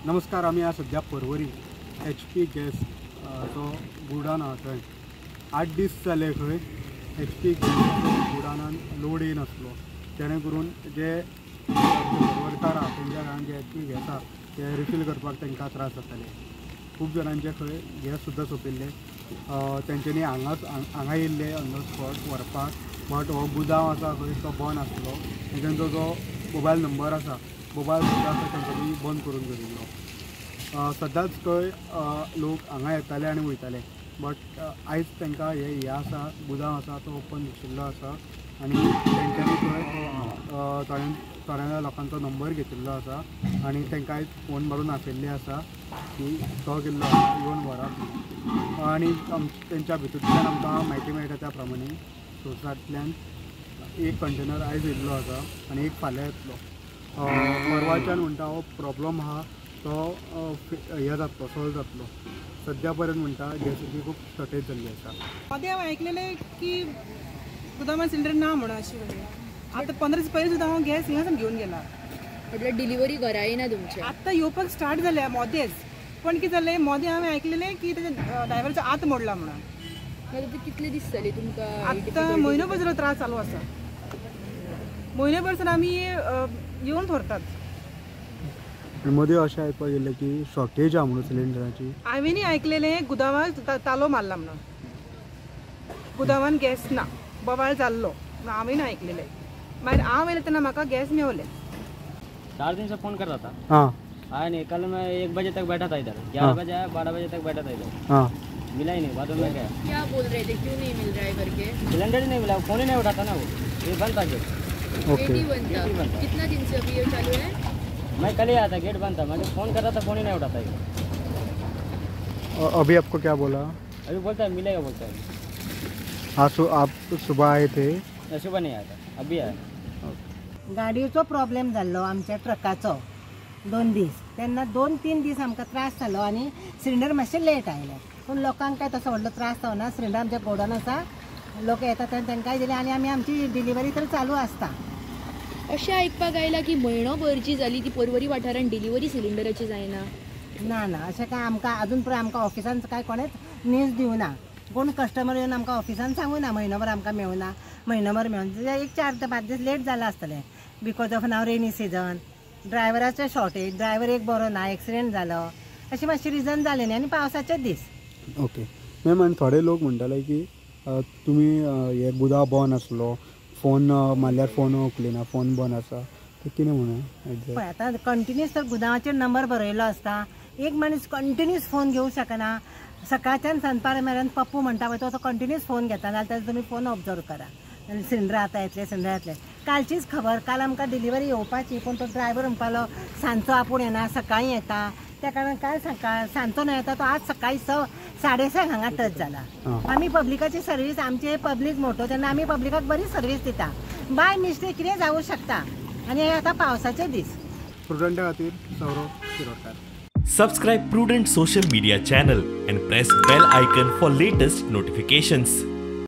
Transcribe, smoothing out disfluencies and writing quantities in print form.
नमस्कार. आम्ही आज सध्या परवरी HP गॅस जो गुडान आहा थंय 8 दीस जाले खंय HP गॅस गुडानान लोड येनासलो, जेणे करून जे परवरकार आहा तेंच्या घरान जे HP गॅस आहा ते रिफील करपाक तांकां त्रास जाताले. खूब जाणांचे खंय गॅस सुद्दां सोंपिल्ले. तेंच्यांनी हांगा येयल्ले ऑन द स्पॉट व्हरपाक, बट हो गुदांव आसा खंय तो बंद आसलो. तेंचो जो मोबायल नंबर आसा, मोबायल सुद्दां तेंच्यांनी बंद करून दवरिल्लो. सद्दांच खंय लोक हांगा येताले आनी वयताले, बट आयज तांकां हे आसा गुदांव आसा तो ओपन दिशिल्लो आसा आनी तेंच्यांनी खंय थोड्या लोकांचो नंबर घेतिल्लो आसा आनी तांकां आयज फोन मारून आपयल्ले आसा की तो गेल्लो आसा येवन व्हरात. आनी तेंच्या भितूंतल्यान आमकां म्हायती मेळटा त्या प्रमाणे सोसांतल्यान एक कंटेनर आयज येयल्लो आसा आनी एक फाल्यां येतलो. परवाच्यान म्हणटा हो प्रॉब्लम आहा तो हे जातलो, सॉल्व जातलो. सद्या पर्यंत म्हणटा गॅसीची खूब शॉर्टेज जाल्ली आसा. मदें हांव आयकलेलें की गोदामात सिलिंडर ना म्हणून अशें आतां 15 दीस पयलीं सुद्दां हांव गॅस हिंगासान घेवन गेला. म्हटल्यार डिलिव्हरी घरा येना तुमचे? आतां येवपाक स्टार्ट जाल्या मोदेंच, पण कितें जालें मदें हांवें आयकलेलें की तेच्या ड्रायव्हरचो आत मोडला म्हणून. मागीर कितले दीस जाले तुमकां? आतां म्हयनोभर जालो त्रास चालू आसा. म्हयनोभर आमी येवन व्हरतात. मदीं अशें आयकपाक गेलें की शॉर्टेज आहा म्हणून सिलिंडराची. हांवेंनी आयकलेलें गुदावान तालो मारला म्हणून. गुदावान गॅस ना, बोवाळ जाल्लो हांवें आयकलेलें. मागीर हांव येयलें तेन्ना म्हाका गॅस मेवलें. 4 दिन से फ़ोन कर रहा था। हाँ आया नहीं। कल मैं 1 बजे तक बैठा था इधर, 11 बजे आया, 12 बजे तक बैठा था इधर। हाँ मिला ही नहीं। बाद में क्या क्या बोल रहे थे, क्यों नहीं मिल रहा है करके? सिलेंडर ही नहीं मिला, फ़ोन ही नहीं उठाता ना वो। ये बंद था गेट। ओके. गेट ही बंद था। कितना दिन से अभी ये चालू है? मैं कल ही आया था, गेट बंद था। मैं फ़ोन कर रहा था, फ़ोन ही नहीं उठाता ये। अभी आपको क्या बोला? अभी बोलता है मिलेगा, बोलता है। हाँ आप सुबह आए थे? सुबह नहीं आया था, अभी आया. गाडयेचो प्रॉब्लेम जाल्लो आमच्या ट्रकाचो 2 दीस. तेन्ना 2-3 दीस आमकां त्रास जालो आनी सिलिंडर मातशें लेट आयले. पूण लोकांक काय तसो व्हडलो त्रास जावना. सिलिंडर आमच्या गोडाऊन आसा, लोक येतात आनी तांकांय दिले आनी आमची डिलिव्हरी तर चालू आसता. अशें आयकपाक आयलां की म्हयनोभर जी जाली ती परवरी वाठारान डिलिव्हरी सिलिंडराची जायना. ना अशें काय आमकां अजून पर्यंत आमकां ऑफिसान काय कोणेच न्यूज दिवना. कोण कस्टमर येवन आमकां ऑफिसान सांगूना म्हयनोभर आमकां मेळना, म्हयनोभर मेळना. एक 4 ते 5 दीस लेट जालां आसतलें because of now rainy season, ड्रायव्हराचें शॉर्टेज, ड्रायव्हर एक बरो ना, एक्सिडेंट जालो, अशी मातशी रिजन जाले न्ही. आनी पावसाचे दीस. Okay ma'am. आनी थोडे लोक म्हणटाले की तुमी हे गुदांव बंद आसलो, फोन मारल्यार फोन उखलिना, फोन बंद आसा, ते कितें म्हणून? पळय आतां कंटिन्यूस तर गुदांवाचेर नंबर बरयलो आसता. एक मनीस कंटिन्यूस फोन घेवंक शकना. सकाळच्यान सांजपार मेरेन पप्पू म्हणटा पळय तो कंटिन्यूस फोन घेता, जाल्यार तुमी फोन ऑब्जर्व करा. सिलिंडर आतां येतले, सिलिंडर येतले. कालचीच खबर, काल आमकां डिलिव्हरी येवपाची, पूण तो ड्रायव्हर म्हणपालो सांजचो आपूण येना, सकाळीं येता. त्या कारणान काल सांजचो न येता तो आज सकाळी 6:30 हांगा टच जाला. आमी पब्लिकाची सर्वीस, आमचे पब्लीक मोठो तेन्ना आमी पब्लिकाक बरी सर्वीस दिता. बाय मिस्टेक कितें जावं शकता. आनी हे आतां पावसाचे दीस. प्रुडंटा खातीर Saurav Shirodkar. Subscribe Prudent social media channel and press bell icon for latest notifications.